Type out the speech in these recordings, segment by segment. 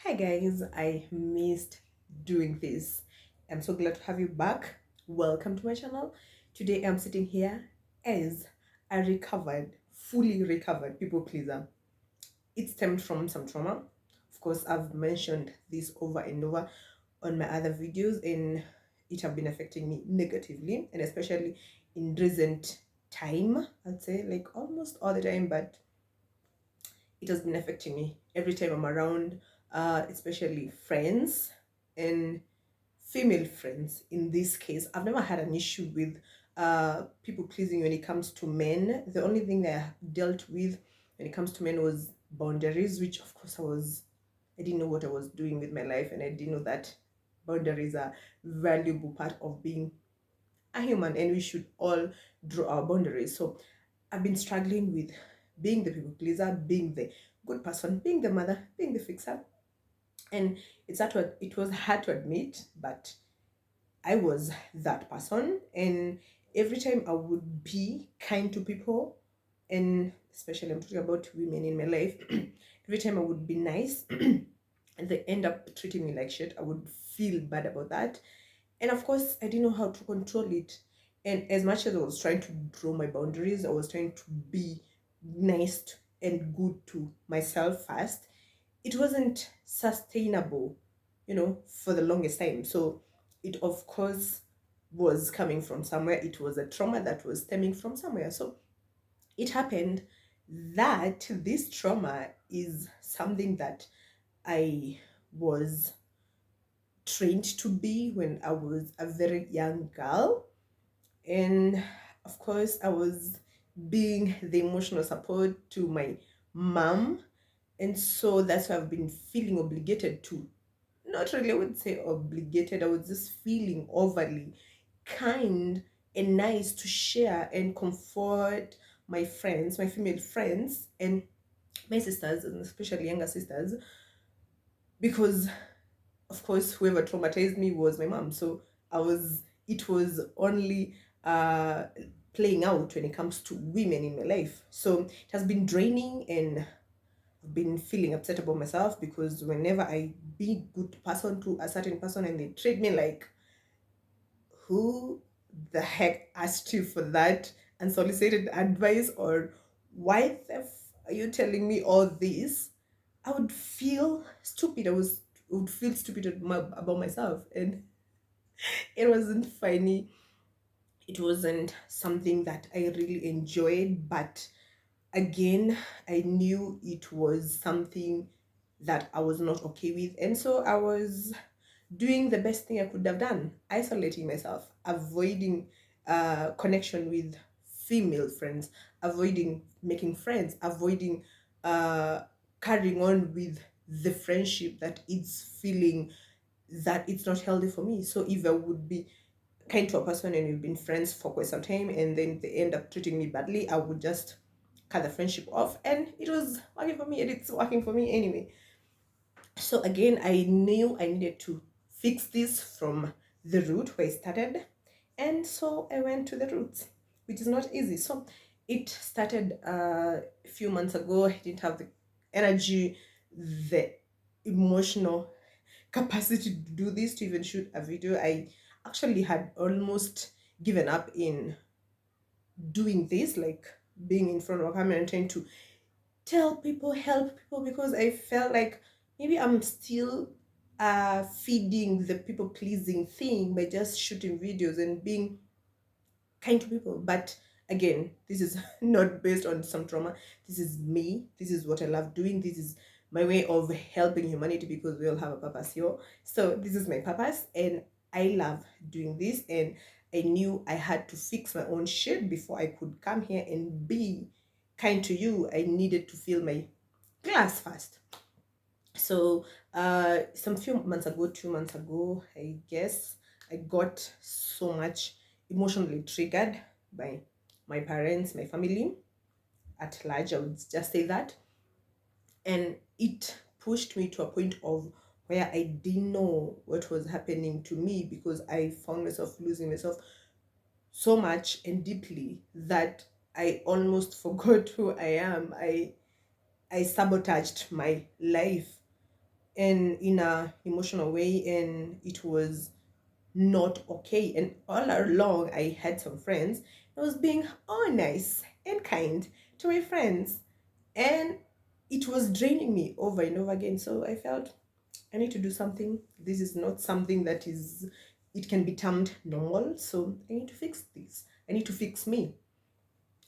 Hi guys, I missed doing this. I'm so glad to have you back. Welcome to my channel. Today I'm sitting here as a fully recovered people pleaser. It stemmed from some trauma. Of course, I've mentioned this over and over on my other videos, and it have been affecting me negatively, and especially in recent time, I'd say like almost all the time, but it has been affecting me every time I'm around, especially friends and female friends. In this case, I've never had an issue with people pleasing when it comes to men. The only thing that I dealt with when it comes to men was boundaries, which of course I didn't know what I was doing with my life, and I didn't know that boundaries are valuable part of being a human, and we should all draw our boundaries. So I've been struggling with being the people pleaser, being the good person, being the mother, being the fixer. And it was hard to admit, but I was that person. And every time I would be kind to people, and especially I'm talking about women in my life, every time I would be nice and they end up treating me like shit, I would feel bad about that. And of course, I didn't know how to control it. And as much as I was trying to draw my boundaries, I was trying to be nice and good to myself first. It wasn't sustainable, for the longest time. So it, of course, was coming from somewhere. It was a trauma that was stemming from somewhere. So it happened that this trauma is something that I was trained to be when I was a very young girl. And of course, I was being the emotional support to my mom. And so that's why I've been feeling obligated to, not really, I would say obligated, I was just feeling overly kind and nice to share and comfort my friends, my female friends, and my sisters, and especially younger sisters, because of course whoever traumatized me was my mom. So it was only uh playing out when it comes to women in my life. So it has been draining, and I've been feeling upset about myself because whenever I be good person to a certain person and they treat me like, who the heck asked you for that unsolicited advice, or why the are you telling me all this? I would feel stupid. Would feel stupid about myself, and it wasn't funny. It wasn't something that I really enjoyed, but again, I knew it was something that I was not okay with, and so I was doing the best thing I could have done, isolating myself, avoiding connection with female friends, avoiding making friends, avoiding uh, carrying on with the friendship that it's feeling that it's not healthy for me. So if I would be kind to a person and we've been friends for quite some time and then they end up treating me badly, I would just cut the friendship off. And it was working for me, and it's working for me anyway. So again, I knew I needed to fix this from the root where I started. And so I went to the roots, which is not easy. So it started a few months ago. I didn't have the energy, the emotional capacity to do this, to even shoot a video. I actually had almost given up in doing this, like being in front of a camera and trying to tell people, help people, because I felt like maybe I'm still feeding the people pleasing thing by just shooting videos and being kind to people. But again, this is not based on some trauma. This is me. This is what I love doing. This is my way of helping humanity, because we all have a purpose here. So this is my purpose, and I love doing this. And I knew I had to fix my own shit before I could come here and be kind to you. I needed to fill my glass first. So some few months ago, 2 months ago, I guess, I got so much emotionally triggered by my parents, my family at large, I would just say that. And it pushed me to a point of where I didn't know what was happening to me, because I found myself losing myself so much and deeply that I almost forgot who I am. I sabotaged my life and in a emotional way, and it was not okay. And all along, I had some friends. I was being all nice and kind to my friends, and it was draining me over and over again. So I felt I need to do something. This is not something that is, it can be termed normal. So I need to fix this. I need to fix me.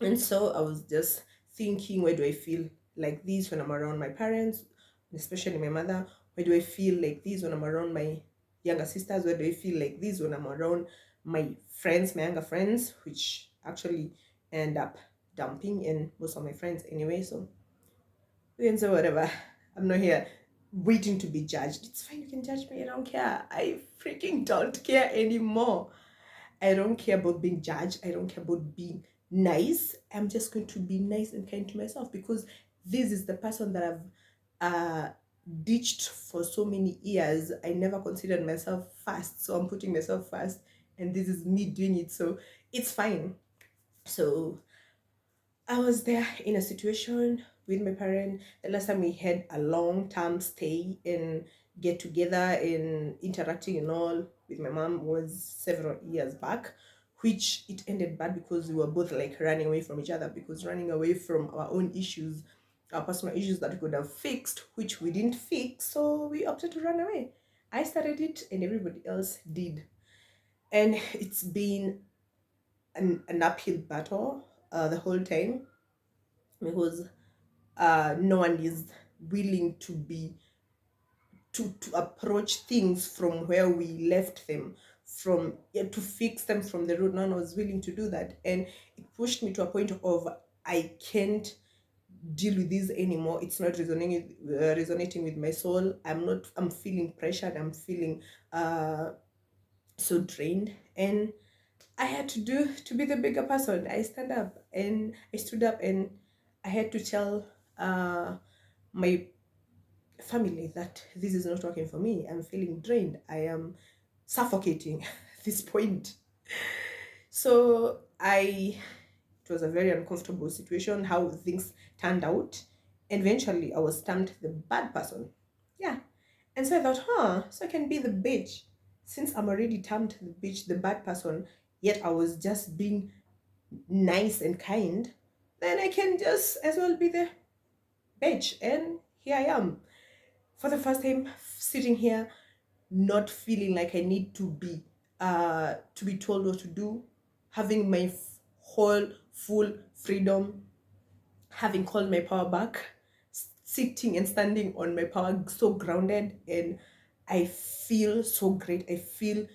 And so I was just thinking, where do I feel like this when I'm around my parents, especially my mother? Where do I feel like this when I'm around my younger sisters? Where do I feel like this when I'm around my friends, my younger friends, which actually end up dumping in most of my friends anyway? So you can say whatever. I'm not here waiting to be judged. It's fine, you can judge me. I don't care. I freaking don't care anymore. I don't care about being judged. I don't care about being nice. I'm just going to be nice and kind to myself because this is the person that I've ditched for so many years. I never considered myself first. So I'm putting myself first. And this is me doing it. So it's fine. So I was there in a situation with my parent. The last time we had a long term stay and get together and interacting and all with my mom was several years back, which it ended bad because we were both like running away from each other, because running away from our own issues, our personal issues that we could have fixed, which we didn't fix, so we opted to run away. I started it and everybody else did. And it's been an uphill battle the whole time, because no one is willing to approach things from where we left them, from, yeah, to fix them from the root. No one was willing to do that, and it pushed me to a point of I can't deal with this anymore. It's not resonating with my soul. I'm feeling pressured. I'm feeling so drained, and I had to be the bigger person. I stood up and I had to tell my family that this is not working for me. I'm feeling drained. I am suffocating at this point. So it was a very uncomfortable situation how things turned out. And eventually I was termed the bad person. Yeah. And so I thought, so I can be the bitch. Since I'm already termed the bitch, the bad person, yet I was just being nice and kind, then I can just as well be the bitch. And here I am. For the first time sitting here, not feeling like I need to be told what to do, having my whole full freedom, having called my power back, sitting and standing on my power, so grounded, and I feel so great. I feel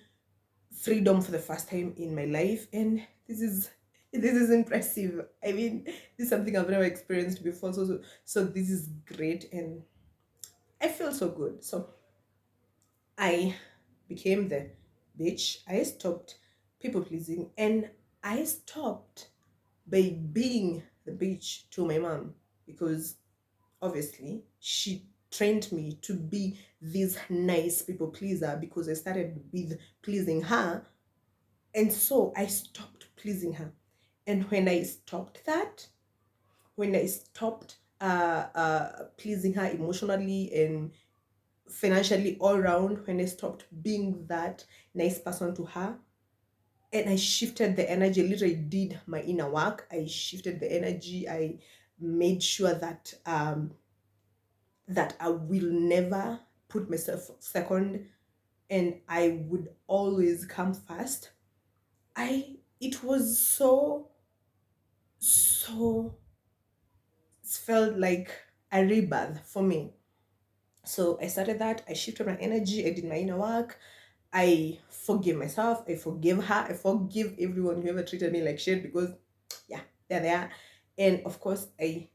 freedom for the first time in my life, and this is impressive. I mean, this is something I've never experienced before. So this is great, and I feel so good. So I became the bitch. I stopped people pleasing, and I stopped by being the bitch to my mom, because obviously she trained me to be this nice people pleaser because I started with pleasing her, and so I stopped pleasing her. And when I stopped pleasing her emotionally and financially all around, when I stopped being that nice person to her, and I shifted the energy, literally did my inner work. I shifted the energy. I made sure that I will never put myself second, and I would always come first. It was so felt like a rebirth for me. So I started that. I shifted my energy. I did my inner work. I forgive myself. I forgive her. I forgive everyone who ever treated me like shit, because, yeah, they're there. And of course, I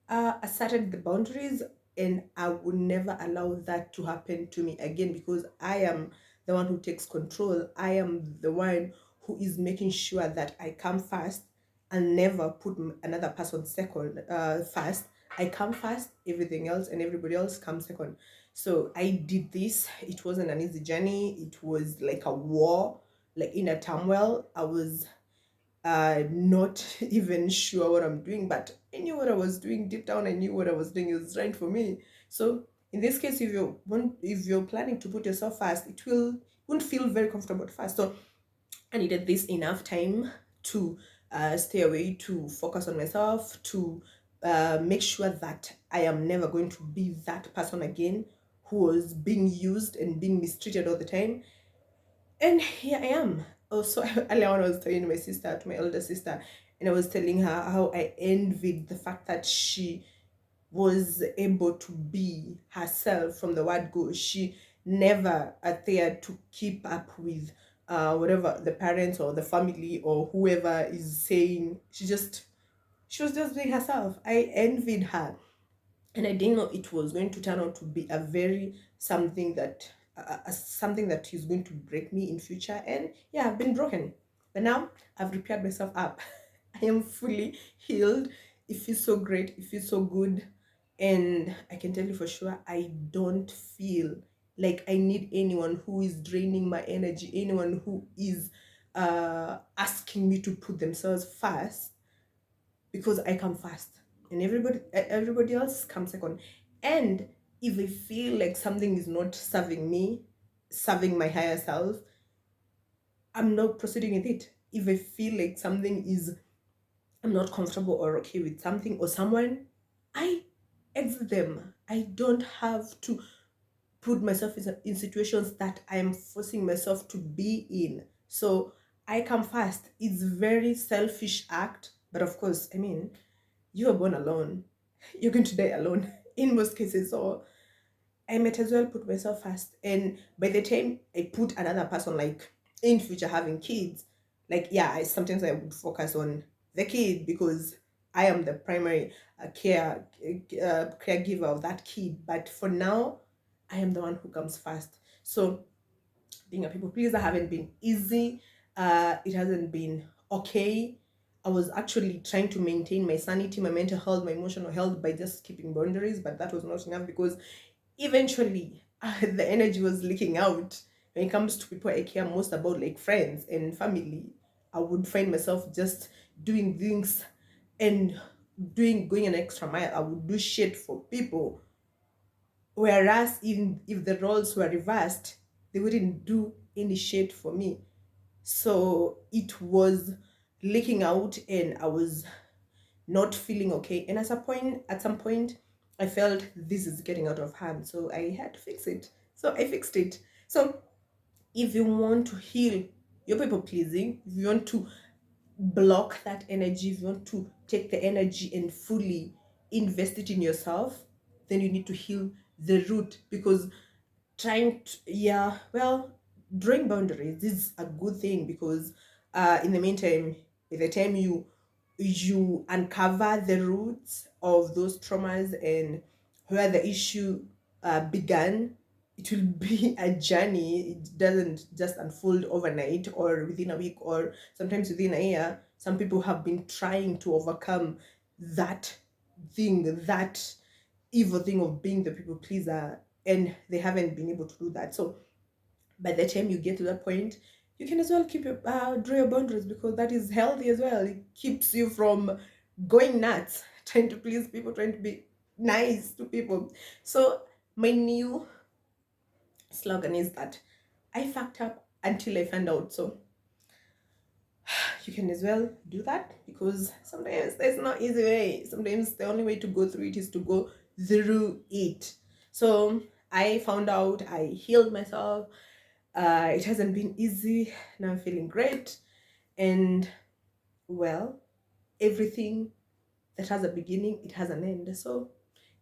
asserted the boundaries, and I would never allow that to happen to me again, because I am the one who takes control. I am the one who is making sure that I come first and never put another person second, first. I come first, everything else and everybody else comes second. So I did this. It wasn't an easy journey. It was like a war, like in a turmoil. I was not even sure what I'm doing, but I knew what I was doing deep down. I knew what I was doing is right for me. So In this case, if you're planning to put yourself first, won't feel very comfortable at first. So I needed this enough time to stay away, to focus on myself, to make sure that I am never going to be that person again who was being used and being mistreated all the time. And here I am. Also, earlier on, I was telling my elder sister, and I was telling her how I envied the fact that she was able to be herself from the word go. She never adhered to keep up with whatever the parents or the family or whoever is saying. She was just being herself. I envied her, and I didn't know it was going to turn out to be a very something that is going to break me in future. And yeah, I've been broken, but now I've repaired myself up. I am fully healed. It feels so great. It feels so good, and I can tell you for sure, I don't feel like I need anyone who is draining my energy, anyone who is asking me to put themselves first, because I come first and everybody else comes second. And if I feel like something is not serving me, serving my higher self, I'm not proceeding with it. If I feel like I'm not comfortable or okay with something or someone, I exit them. I don't have to put myself in situations that I am forcing myself to be in. So I come first. It's very selfish act, but of course, I mean, you are born alone. You're going to die alone in most cases. So I might as well put myself first. And by the time I put another person, like in future having kids, like yeah, sometimes I would focus on the kid because I am the primary caregiver of that kid. But for now, I am the one who comes first. So being a people pleaser haven't been easy. It hasn't been okay. I was actually trying to maintain my sanity, my mental health, my emotional health by just keeping boundaries, but that was not enough because eventually the energy was leaking out. When it comes to people I care most about, like friends and family, I would find myself just doing things and going an extra mile. I would do shit for people. Whereas even if the roles were reversed, they wouldn't do any shit for me. So it was leaking out and I was not feeling okay. And at some point, I felt this is getting out of hand. So I had to fix it. So I fixed it. So if you want to heal your people pleasing, if you want to block that energy, if you want to take the energy and fully invest it in yourself, then you need to heal the root. Because yeah, well, drawing boundaries is a good thing because in the meantime, by the time you uncover the roots of those traumas and where the issue began, it will be a journey. It doesn't just unfold overnight or within a week or sometimes within a year. Some people have been trying to overcome that that evil thing of being the people pleaser, and they haven't been able to do that. So by the time you get to that point, you can as well keep your draw your boundaries because that is healthy as well. It keeps you from going nuts, trying to please people, trying to be nice to people. So my new slogan is that I fucked up until I found out. So you can as well do that because sometimes there's no easy way. Sometimes the only way to go through it is to go through it. So I found out, I healed myself. It hasn't been easy. Now I'm feeling great. And well, everything that has a beginning, it has an end. So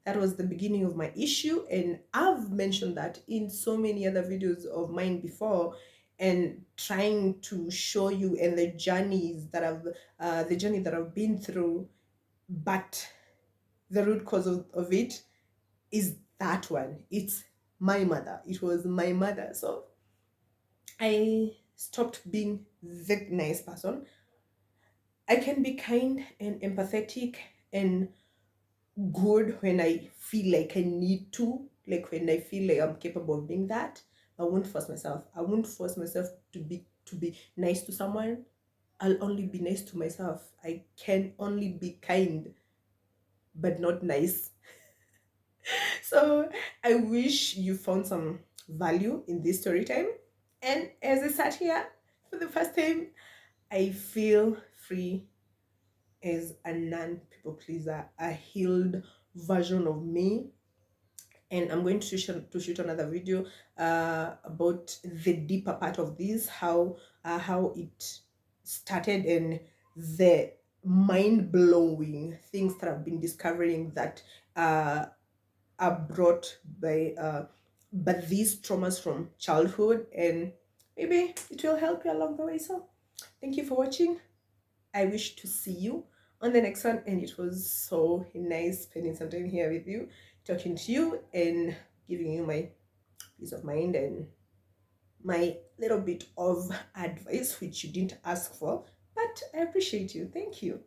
that was the beginning of my issue. And I've mentioned that in so many other videos of mine before, and trying to show you and the journey that I've been through. But the root cause of it is that one. It's my mother. It was my mother. So I stopped being the nice person. I can be kind and empathetic and good when I feel like I need to, like when I feel like I'm capable of being that. I won't force myself. I won't force myself to be nice to someone. I'll only be nice to myself. I can only be kind but not nice. So I wish you found some value in this story time. And as I sat here for the first time, I feel free as a non people pleaser, a healed version of me. And I'm going to shoot another video about the deeper part of this, how it started, and the mind blowing things that I've been discovering that uh, are brought by these traumas from childhood, and maybe it will help you along the way. So thank you for watching. I wish to see you on the next one, and it was so nice spending some time here with you, talking to you and giving you my peace of mind and my little bit of advice which you didn't ask for, but I appreciate you. Thank you.